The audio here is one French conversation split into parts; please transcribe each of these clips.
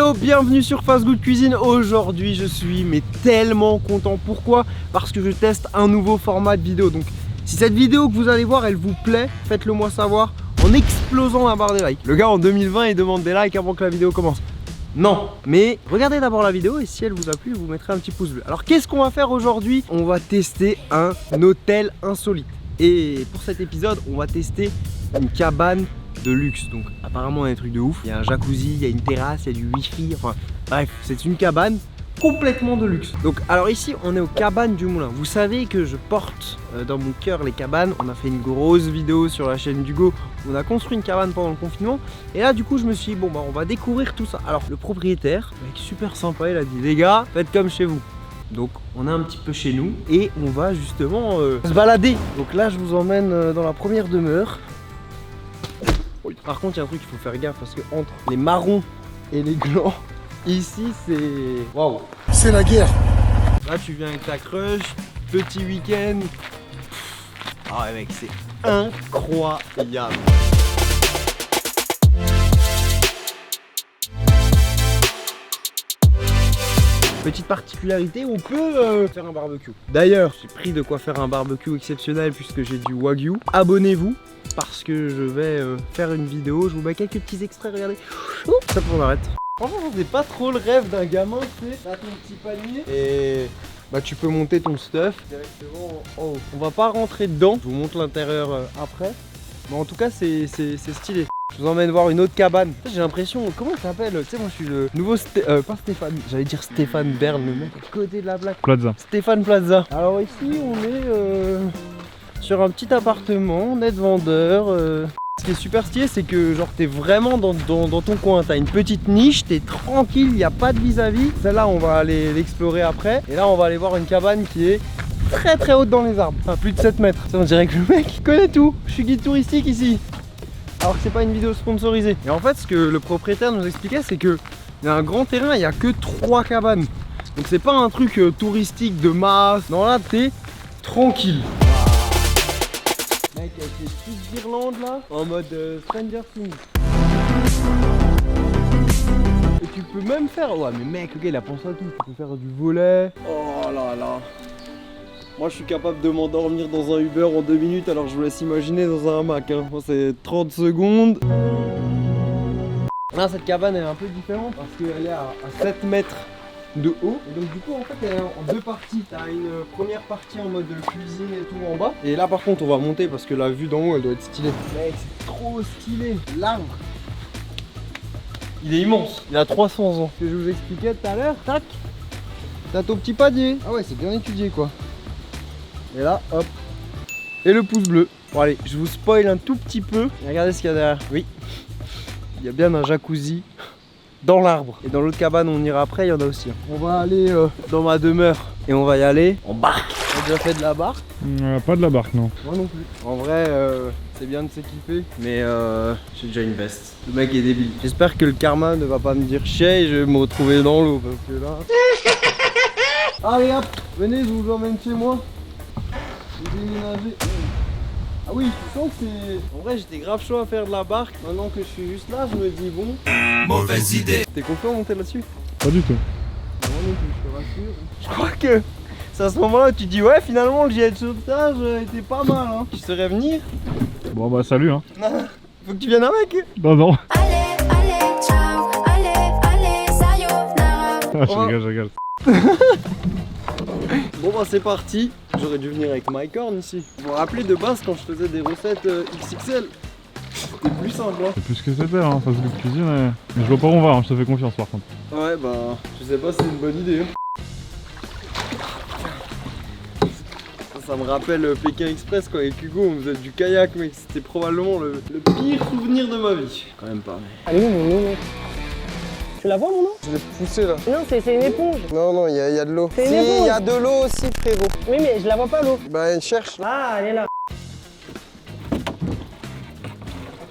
Hello, bienvenue sur Fast Good Cuisine. Aujourd'hui je suis tellement content. Pourquoi? Parce que je teste un nouveau format de vidéo. Donc si cette vidéo que vous allez voir elle vous plaît, faites-le moi savoir en explosant la barre des likes. Le gars en 2020 il demande des likes avant que la vidéo commence. Non, mais regardez d'abord la vidéo et si elle vous a plu, vous mettrez un petit pouce bleu. Alors qu'est-ce qu'on va faire aujourd'hui? On va tester un hôtel insolite. Et pour cet épisode, on va tester une cabane de luxe. Donc apparemment il y a des trucs de ouf. Il y a un jacuzzi, il y a une terrasse, il y a du wifi. Enfin bref, c'est une cabane complètement de luxe. Donc alors ici on est aux cabanes du Moulin. Vous savez que je porte dans mon cœur les cabanes. On a fait une grosse vidéo sur la chaîne d'Hugo. On a construit une cabane pendant le confinement. Et là du coup je me suis dit bon bah on va découvrir tout ça. Alors le propriétaire, mec super sympa, il a dit les gars faites comme chez vous. Donc on est un petit peu chez nous et on va justement se balader. Donc là je vous emmène dans la première demeure. Par contre il y a un truc qu'il faut faire gaffe parce que entre les marrons et les glands, ici c'est... Waouh, c'est la guerre. Là tu viens avec ta crush, petit week-end. Ah ouais mec c'est incroyable. Petite particularité, on peut faire un barbecue. D'ailleurs, j'ai pris de quoi faire un barbecue exceptionnel puisque j'ai du wagyu. Abonnez-vous parce que je vais faire une vidéo. Je vous mets quelques petits extraits, regardez. Ouh, ça on arrête. Franchement, c'est pas trop le rêve d'un gamin, tu sais. T'as ton petit panier et bah tu peux monter ton stuff directement en haut. On va pas rentrer dedans, je vous montre l'intérieur après. Mais en tout cas, c'est stylé. Je vous emmène voir une autre cabane. J'ai l'impression, comment ça s'appelle? Tu sais, moi je suis le nouveau pas Stéphane, j'allais dire Stéphane Bern, le mec à côté de la plaque. Plaza. Stéphane Plaza. Alors ici, on est sur un petit appartement, net vendeur. Ce qui est super stylé, c'est que genre t'es vraiment dans ton coin. T'as une petite niche, t'es tranquille, il n'y a pas de vis-à-vis. Celle-là, on va aller l'explorer après. Et là, on va aller voir une cabane qui est très haute dans les arbres. Enfin, plus de 7 mètres. Ça, on dirait que le mec connaît tout. Je suis guide touristique ici. Alors que c'est pas une vidéo sponsorisée. Et en fait ce que le propriétaire nous expliquait c'est que il y a un grand terrain, il y a que 3 cabanes. Donc c'est pas un truc touristique de masse. Non là t'es tranquille. Mec avec les petites guirlandes là, en mode Stranger Things. Et tu peux même faire... Ouais mais mec le gars il a pensé à tout. Tu peux faire du volet. Oh là là. Moi je suis capable de m'endormir dans un Uber en 2 minutes alors je vous laisse imaginer dans un hamac hein. Moi c'est 30 secondes. Là cette cabane elle est un peu différente parce qu'elle est à 7 mètres de haut. Et donc du coup en fait elle est en 2 parties. T'as une première partie en mode cuisine et tout en bas. Et là par contre on va monter parce que la vue d'en haut elle doit être stylée. Mec c'est trop stylé. L'arbre il est immense. Il a 300 ans. Ce que je vous expliquais tout à l'heure. Tac. T'as ton petit panier. Ah ouais c'est bien étudié quoi. Et là, hop. Et le pouce bleu. Bon allez, je vous spoil un tout petit peu. Et regardez ce qu'il y a derrière. Oui. Il y a bien un jacuzzi dans l'arbre. Et dans l'autre cabane, on ira après, il y en a aussi. On va aller dans ma demeure. Et on va y aller en barque. On a déjà fait de la barque? Pas de la barque, non. Moi non plus. En vrai, c'est bien de s'équiper. Mais j'ai déjà une veste. Le mec est débile. J'espère que le karma ne va pas me dire chier et je vais me retrouver dans l'eau. Parce que là... Allez hop, venez, je vous emmène chez moi. Déménager. Ah oui, je sens que c'est... En vrai j'étais grave chaud à faire de la barque. Maintenant que je suis juste là, je me dis bon... Mauvaise idée. T'es confiant à monter là-dessus? Pas du tout. Non, non plus, je te rassure. Je crois que c'est à ce moment-là que tu dis ouais finalement le gilet de sauvetage était pas mal hein. Tu saurais venir? Bon bah salut hein. Faut que tu viennes avec. Non non. Allez, ciao, allez, sayonara. Ah, je rigole. Bon bah c'est parti. J'aurais dû venir avec MyCorn ici. Vous vous rappelez de base quand je faisais des recettes XXL? C'était plus simple hein. C'est plus que c'était hein, Fast Good Cuisine. Mais je vois pas où on va, hein, je te fais confiance par contre. Ouais bah je sais pas si c'est une bonne idée hein. Ça me rappelle Pékin Express quand avec Hugo on faisait du kayak mec. C'était probablement le pire souvenir de ma vie. Quand même pas mais... Allez où mon nom? Tu la vois mon nom? Je l'ai poussé là. Non, c'est une éponge. Non, il y a de l'eau. C'est une Si, éponge. il y a de l'eau aussi, frérot. Oui, mais je la vois pas l'eau. Bah, il cherche. Ah, elle est là.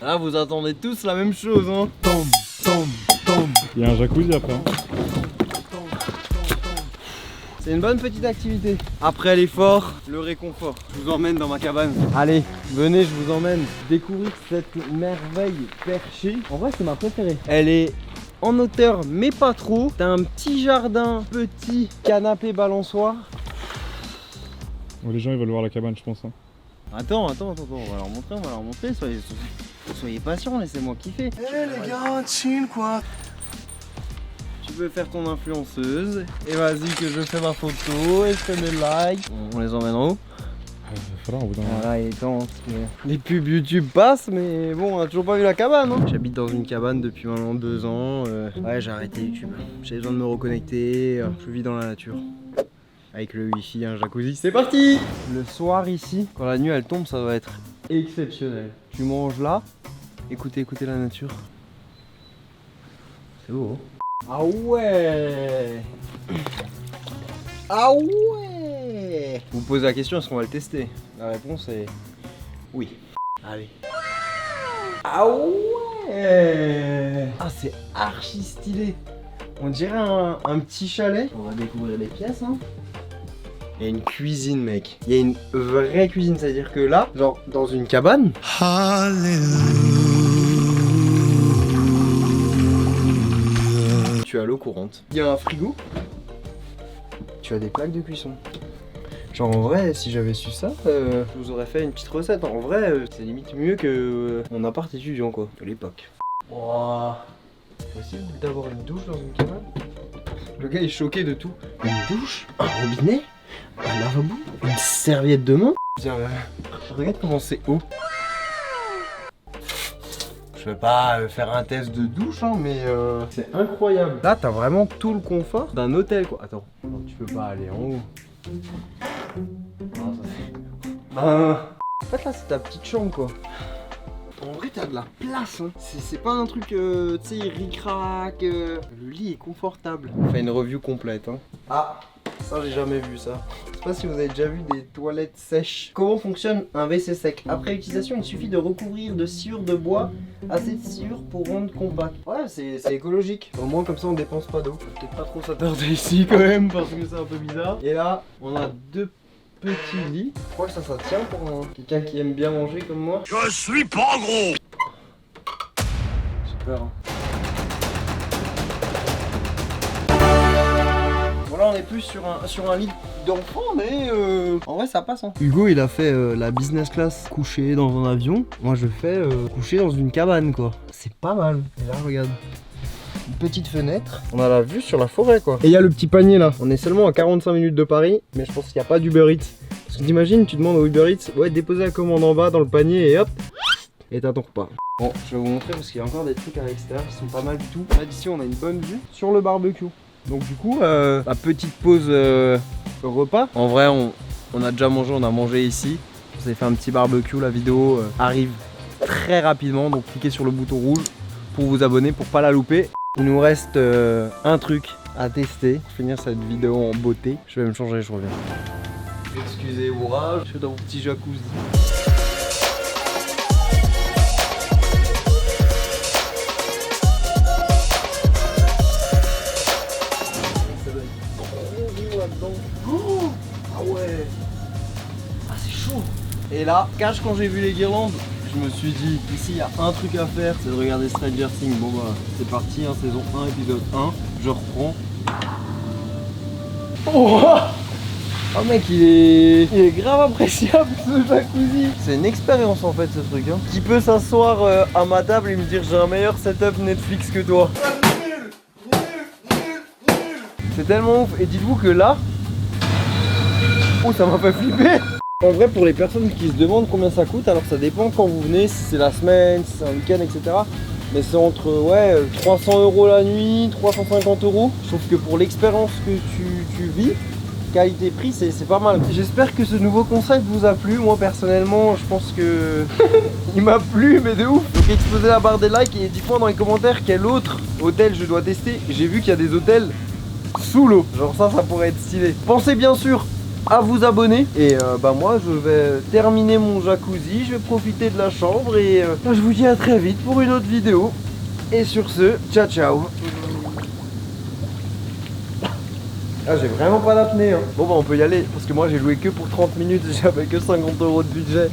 Là vous attendez tous la même chose hein. Il y a un jacuzzi après hein. C'est une bonne petite activité. Après l'effort, le réconfort. Je vous emmène dans ma cabane. Allez, venez, je vous emmène découvrir cette merveille perchée. En vrai, c'est ma préférée. Elle est en hauteur mais pas trop. T'as un petit jardin, petit canapé balançoire. Ouais, les gens ils veulent voir la cabane, je pense. Hein. Attends, on va leur montrer, soyez patients, laissez-moi kiffer. Les gars, chill quoi. Tu peux faire ton influenceuse, et vas-y que je fais ma photo, et je fais mes likes. On les emmène en haut. Il va falloir au bout d'un moment. Voilà, il est temps. Parce que les pubs YouTube passent, mais bon, on a toujours pas vu la cabane. Hein. J'habite dans une cabane depuis maintenant 2 ans. Ouais, j'ai arrêté YouTube. J'ai besoin de me reconnecter. Je vis dans la nature. Avec le wifi, un jacuzzi, c'est parti. Le soir ici, quand la nuit elle tombe, ça va être exceptionnel. Tu manges là, écoutez la nature. C'est beau. Hein. Ah ouais. Ah ouais. Vous posez la question, est-ce qu'on va le tester? La réponse est oui. Allez. Ah ouais. Ah c'est archi stylé. On dirait un petit chalet. On va découvrir les pièces hein. Il y a une cuisine mec. Il y a une vraie cuisine, c'est-à-dire que là, genre dans une cabane. Tu as l'eau courante. Il y a un frigo. Tu as des plaques de cuisson. Genre en vrai, si j'avais su ça, je vous aurais fait une petite recette. En vrai, c'est limite mieux que mon appart étudiant quoi, de l'époque. Wow. C'est possible d'avoir une douche dans une cabane? Le gars est choqué de tout. Une douche, un robinet, un lavabo, une serviette de main. Tiens, regarde comment c'est haut. Je vais pas faire un test de douche, hein, mais c'est incroyable. Là, t'as vraiment tout le confort d'un hôtel, quoi. Attends, non, tu peux pas aller en haut. Non, en fait, là, c'est ta petite chambre, quoi. En vrai, t'as de la place, hein. C'est pas un truc, tu sais, ric-rac. Le lit est confortable. On fait une review complète, hein. Ah, ça, j'ai jamais vu ça. Je sais pas si vous avez déjà vu des toilettes sèches. Comment fonctionne un WC sec? Après utilisation, il suffit de recouvrir de sciure de bois, assez de sciure pour rendre compact. Ouais, c'est écologique. Au moins, comme ça, on dépense pas d'eau. Peut-être pas trop s'attarder ici quand même, parce que c'est un peu bizarre. Et là, on a 2 petits lits. Je crois que ça tient pour quelqu'un qui aime bien manger comme moi. Je suis pas gros. J'ai peur. Hein. Voilà, on est plus sur un lit d'enfant, mais en vrai ça passe. Hein. Hugo il a fait la business class couché dans un avion. Moi je fais coucher dans une cabane quoi. C'est pas mal. Et là regarde. Une petite fenêtre. On a la vue sur la forêt quoi. Et il y a le petit panier là. On est seulement à 45 minutes de Paris, mais je pense qu'il n'y a pas d'Uber Eats. Parce que t'imagines, tu demandes au Uber Eats, ouais, déposer la commande en bas dans le panier et hop, et t'as ton repas. Bon, je vais vous montrer parce qu'il y a encore des trucs à l'extérieur qui sont pas mal du tout. Là d'ici on a une bonne vue sur le barbecue. Donc du coup, la petite pause repas. En vrai, on a déjà mangé, on a mangé ici. On s'est fait un petit barbecue, la vidéo arrive très rapidement. Donc cliquez sur le bouton rouge pour vous abonner, pour pas la louper. Il nous reste un truc à tester pour finir cette vidéo en beauté. Je vais me changer, je reviens. Excusez-moi, je suis dans mon petit jacuzzi. Ça doit être trop beau là-dedans. Oh, ah ouais. Ah c'est chaud. Et là, quand j'ai vu les guirlandes, je me suis dit, ici il y a un truc à faire, c'est de regarder Stranger Things. Bon bah c'est parti, hein, saison 1, épisode 1, je reprends. Oh, oh mec il est grave appréciable ce jacuzzi. C'est une expérience en fait ce truc hein. Qui peut s'asseoir à ma table et me dire j'ai un meilleur setup Netflix que toi. C'est tellement ouf. Et dites-vous que là, oh ça m'a fait flipper. En vrai pour les personnes qui se demandent combien ça coûte, alors ça dépend quand vous venez, si c'est la semaine, si c'est un week-end etc. Mais c'est entre ouais 300 € la nuit, 350 €. Je trouve que pour l'expérience que tu vis, qualité-prix c'est pas mal. J'espère que ce nouveau concept vous a plu. Moi personnellement je pense que il m'a plu mais de ouf. Donc explosez la barre des likes et dites-moi dans les commentaires quel autre hôtel je dois tester. J'ai vu qu'il y a des hôtels sous l'eau. Genre ça pourrait être stylé. Pensez bien sûr à vous abonner et bah moi je vais terminer mon jacuzzi, je vais profiter de la chambre et je vous dis à très vite pour une autre vidéo et sur ce, ciao ciao. Ah j'ai vraiment pas d'apnée hein. Bon bah on peut y aller parce que moi j'ai loué que pour 30 minutes, j'avais que 50 € de budget.